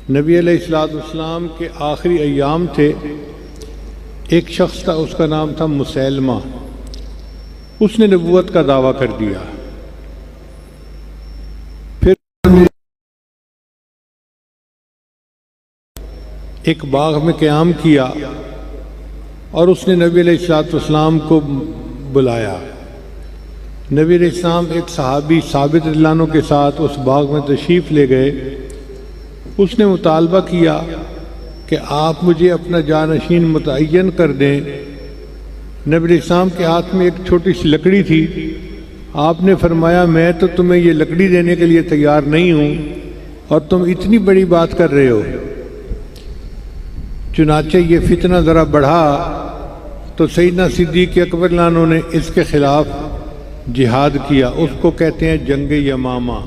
नबी अलैहिस्सलाम के आखिरी अय्याम थे। एक शख्स था, उसका नाम था मुसैलमा। उसने नबूवत का दावा कर दिया। फिर एक बाग में क़याम किया और उसने नबी अलैहिस्सलाम को बुलाया। नबी अलैहिस्सलाम एक सहाबी साबित रज़ियल्लाहु के साथ उस बाग में तशरीफ़ ले गए। उसने मुतालबा किया कि आप मुझे अपना जानशीन मुतय्यन कर दें। नबी अलैहिस्सलाम के हाथ में एक छोटी सी लकड़ी थी। आपने फरमाया, मैं तो तुम्हें ये लकड़ी देने के लिए तैयार नहीं हूँ और तुम इतनी बड़ी बात कर रहे हो। चुनाचे ये फितना ज़रा बढ़ा तो सैयदना सिद्दीक़ अकबर लानो ने इसके ख़िलाफ़ जिहाद किया। उसको कहते हैं जंग यमामा।